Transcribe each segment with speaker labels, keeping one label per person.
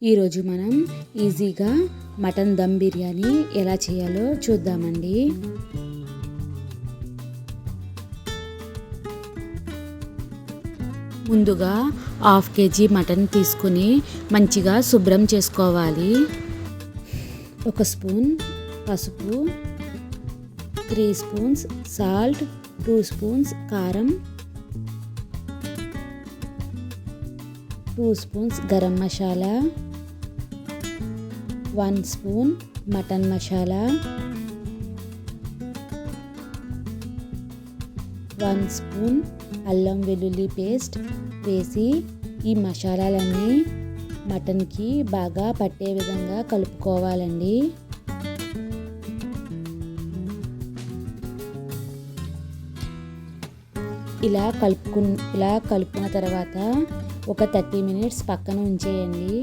Speaker 1: ఈరోజు మనం ఈజీగా మటన్ దమ్ బిర్యానీ ఎలా చేయాలో చూద్దామండి. ముందుగా 1/2 kg మటన్ తీసుకుని మంచిగా శుభ్రం చేసుకోవాలి. 1 స్పూన్ పసుపు, 3 స్పూన్స్ సాల్ట్, 2 స్పూన్స్ కారం, 2 spoons garam masala, 1 spoon mutton masala, 1 spoon అల్లం వెల్లుల్లి పేస్ట్ వేసి ఈ మసాలాలన్నీ మటన్కి బాగా పట్టే విధంగా కలుపుకోవాలండి. ఇలా కలుపుకున్న తర్వాత ఒక 30 మినిట్స్ పక్కన ఉంచేయండి.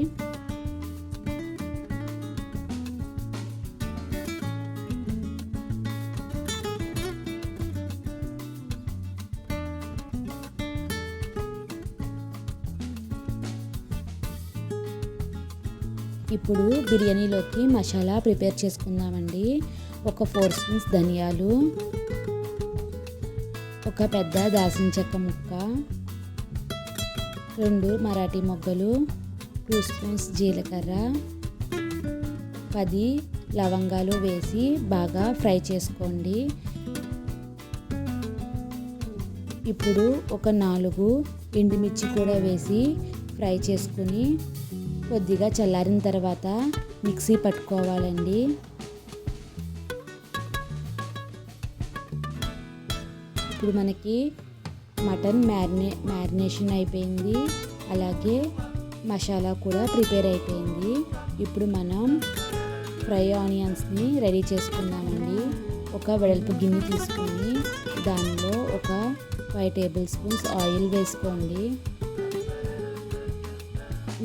Speaker 1: ఇప్పుడు బిర్యానీలోకి మసాలా ప్రిపేర్ చేసుకుందామండి. ఒక 4 స్పూన్స్ ధనియాలు, ఒక పెద్ద దాల్చిన చెక్క ముక్క, 2 మరాఠీ మొగ్గలు, 2 స్పూన్స్ జీలకర్ర, 10 లవంగాలు వేసి బాగా ఫ్రై చేసుకోండి. ఇప్పుడు ఒక 4 ఎండుమిర్చి కూడా వేసి ఫ్రై చేసుకుని కొద్దిగా చల్లారిన తర్వాత మిక్సీ పట్టుకోవాలండి. ఇప్పుడు మనకి మటన్ మ్యారినేషన్ అయిపోయింది, అలాగే మసాలా కూడా ప్రిపేర్ అయిపోయింది. ఇప్పుడు మనం ఫ్రై ఆనియన్స్ని రెడీ చేసుకుందామండి. ఒక వెడల్పు గిన్నె తీసుకొని దానిలో ఒక 5 టేబుల్ స్పూన్స్ ఆయిల్ వేసుకోండి.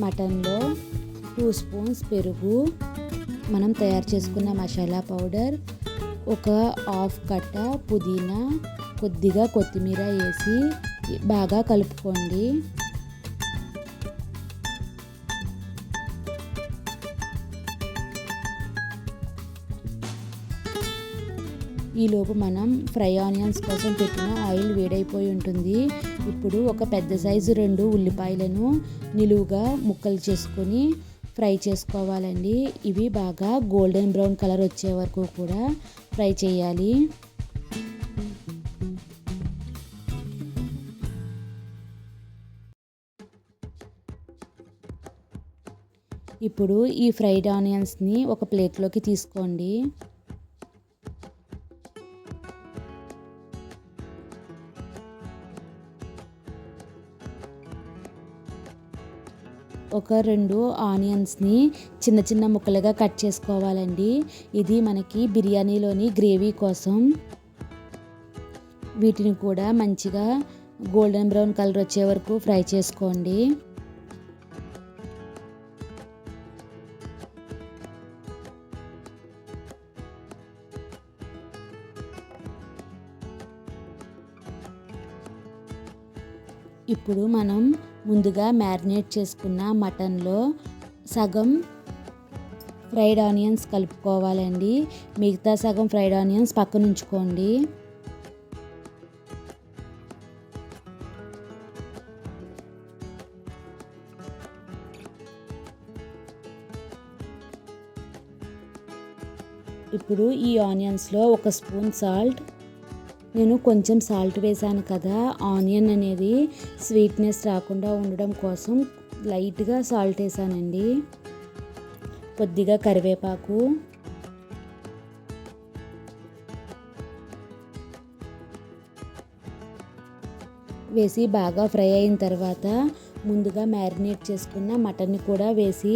Speaker 1: మటన్లో 2 స్పూన్స్ పెరుగు, మనం తయారు చేసుకున్న మసాలా పౌడర్, ఒక 1/2 కట్ట పుదీనా, కొద్దిగా కొత్తిమీర వేసి బాగా కలుపుకోండి. ఈలోపు మనం ఫ్రై ఆనియన్స్ కోసం పెట్టిన ఆయిల్ వేడైపోయి ఉంటుంది. ఇప్పుడు ఒక పెద్ద సైజు 2 ఉల్లిపాయలను నిలువుగా ముక్కలు చేసుకొని ఫ్రై చేసుకోవాలండి. ఇవి బాగా గోల్డెన్ బ్రౌన్ కలర్ వచ్చే వరకు కూడా ఫ్రై చేయాలి. ఇప్పుడు ఈ ఫ్రైడ్ ఆనియన్స్ని ఒక ప్లేట్లోకి తీసుకోండి. ఒక 2 ఆనియన్స్ని చిన్న చిన్న ముక్కలుగా కట్ చేసుకోవాలండి. ఇది మనకి బిర్యానీలోని గ్రేవీ కోసం. వీటిని కూడా మంచిగా గోల్డెన్ బ్రౌన్ కలర్ వచ్చే వరకు ఫ్రై చేసుకోండి. ఇప్పుడు మనం ముందుగా మ్యారినేట్ చేసుకున్న మటన్లో సగం ఫ్రైడ్ ఆనియన్స్ కలుపుకోవాలండి. మిగతా సగం ఫ్రైడ్ ఆనియన్స్ పక్కన ఉంచుకోండి. ఇప్పుడు ఈ ఆనియన్స్లో 1 స్పూన్ సాల్ట్, నేను కొంచెం సాల్ట్ వేసాను కదా, ఆనియన్ అనేది స్వీట్నెస్ రాకుండా ఉండడం కోసం లైట్గా సాల్ట్ వేసానండి. కొద్దిగా కరివేపాకు, వేసి బాగా ఫ్రై అయిన తర్వాత ముందుగా మ్యారినేట్ చేసుకున్న మటన్ని కూడా వేసి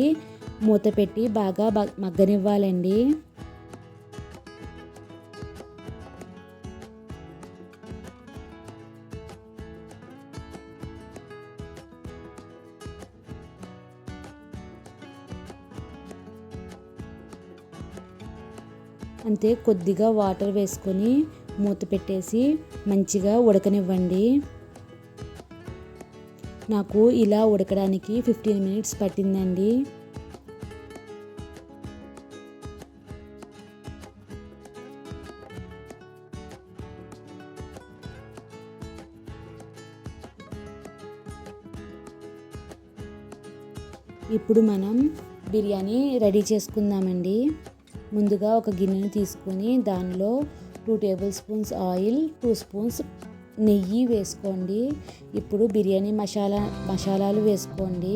Speaker 1: మూత పెట్టి బాగా మగ్గనివ్వాలండి. అంతే, కొద్దిగా వాటర్ వేసుకొని మూత పెట్టేసి మంచిగా ఉడకనివ్వండి. నాకు ఇలా ఉడకడానికి 15 మినిట్స్ పట్టిందండి. ఇప్పుడు మనం బిర్యానీ రెడీ చేసుకుందామండి. ముందుగా ఒక గిన్నెను తీసుకొని దానిలో 2 టేబుల్ స్పూన్స్ ఆయిల్, 2 స్పూన్స్ నెయ్యి వేసుకోండి. ఇప్పుడు బిర్యానీ మసాలాలు వేసుకోండి.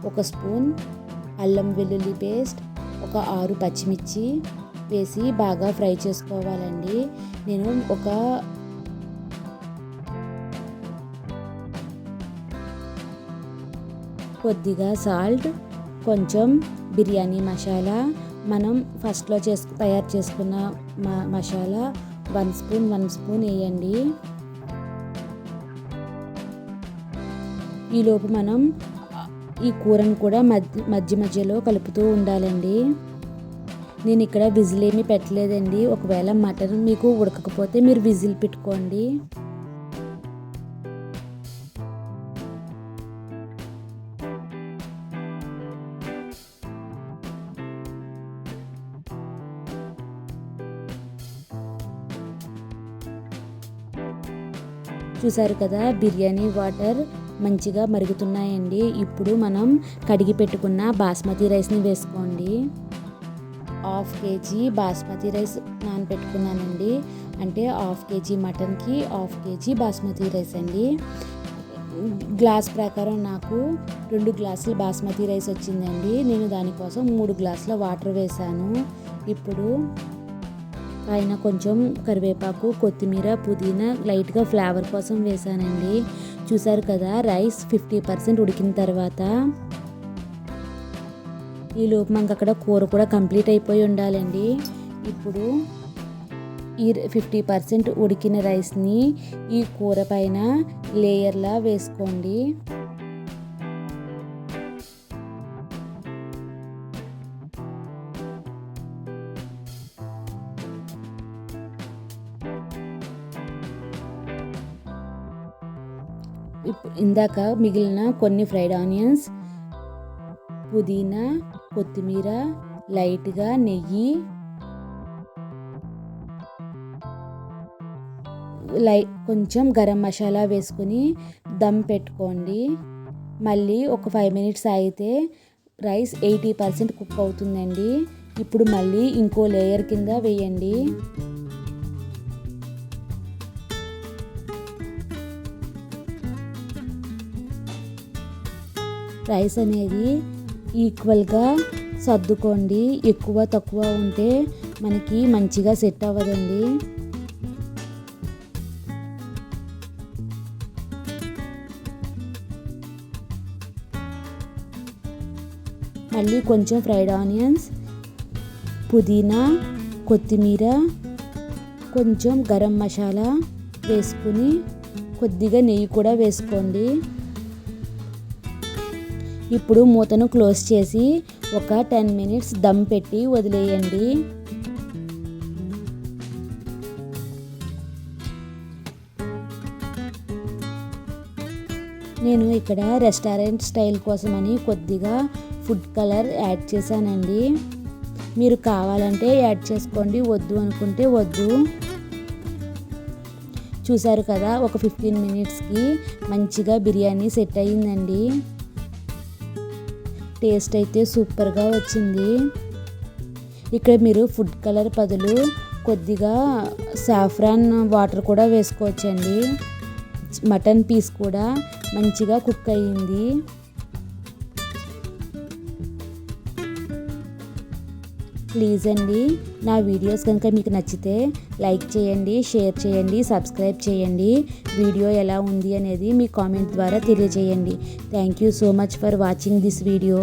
Speaker 1: 1 స్పూన్ అల్లం వెల్లుల్లి పేస్ట్, ఒక 6 పచ్చిమిర్చి వేసి బాగా ఫ్రై చేసుకోవాలండి. నేను కొద్దిగా సాల్ట్, కొంచెం బిర్యానీ మసాలా, మనం ఫస్ట్లో తయారు చేసుకున్న మసాలా 1 స్పూన్ వేయండి. ఈలోపు మనం ఈ కూరను కూడా మధ్యలో కలుపుతూ ఉండాలండి. నేను ఇక్కడ విజిల్ ఏమీ పెట్టలేదండి. ఒకవేళ మటన్ మీకు ఉడకకపోతే మీరు విజిల్ పెట్టుకోండి. చూసారు కదా, బిర్యానీ వాటర్ మంచిగా మరుగుతున్నాయండి. ఇప్పుడు మనం కడిగి పెట్టుకున్న బాస్మతి రైస్ని వేసుకోండి. 1/2 కేజీ బాస్మతి రైస్ నానబెట్టుకున్నానండి. అంటే 1/2 కేజీ మటన్కి 1/2 కేజీ బాస్మతి రైస్ అండి. గ్లాస్ ప్రకారం నాకు 2 గ్లాసులు బాస్మతి రైస్ వచ్చిందండి. నేను దానికోసం 3 గ్లాసుల వాటర్ వేసాను. ఇప్పుడు పైన కొంచెం కరివేపాకు, కొత్తిమీర, పుదీనా లైట్గా ఫ్లేవర్ కోసం వేసానండి. చూసారు కదా, రైస్ 50% ఉడికిన తర్వాత ఈలోపు మనకు అక్కడ కూర కూడా కంప్లీట్ అయిపోయి ఉండాలండి. ఇప్పుడు ఈ 50% ఉడికిన రైస్ని ఈ కూర పైన లేయర్లా వేసుకోండి. ఇందాక మిగిలిన కొన్ని ఫ్రైడ్ ఆనియన్స్, పుదీనా, కొత్తిమీర, లైట్గా నెయ్యి, కొంచెం గరం మసాలా వేసుకొని దమ్ పెట్టుకోండి. మళ్ళీ ఒక 5 మినిట్స్ ఆగితే రైస్ 80% కుక్ అవుతుందండి. ఇప్పుడు మళ్ళీ ఇంకో లేయర్ కింద వేయండి. రైస్ అనేది ఈక్వల్గా సర్దుకోండి. ఎక్కువ తక్కువ ఉంటే మనకి మంచిగా సెట్ అవ్వదండి. మళ్ళీ కొంచెం ఫ్రైడ్ ఆనియన్స్, పుదీనా, కొత్తిమీర, కొంచెం గరం మసాలా వేసుకుని కొద్దిగా నెయ్యి కూడా వేసుకోండి. ఇప్పుడు మూతను క్లోజ్ చేసి ఒక 10 మినిట్స్ దమ్ పెట్టి వదిలేయండి. నేను ఇక్కడ రెస్టారెంట్ స్టైల్ కోసమని కొద్దిగా ఫుడ్ కలర్ యాడ్ చేశానండి. మీరు కావాలంటే యాడ్ చేసుకోండి, వద్దు అనుకుంటే వద్దు. చూసారు కదా, ఒక 15 మినిట్స్కి మంచిగా బిర్యానీ సెట్ అయ్యిందండి. టేస్ట్ అయితే సూపర్గా వచ్చింది. ఇక్కడ మీరు ఫుడ్ కలర్ బదులు కొద్దిగా సాఫ్రాన్ వాటర్ కూడా వేసుకోవచ్చండి. మటన్ పీస్ కూడా మంచిగా కుక్ అయ్యింది. ప్లీజ్ అండి, నా వీడియోస్ కనుక మీకు నచ్చితే లైక్ చేయండి, షేర్ చేయండి, సబ్స్క్రైబ్ చేయండి. వీడియో ఎలా ఉంది అనేది మీ కామెంట్ ద్వారా తెలియజేయండి. Thank you so much for watching this video.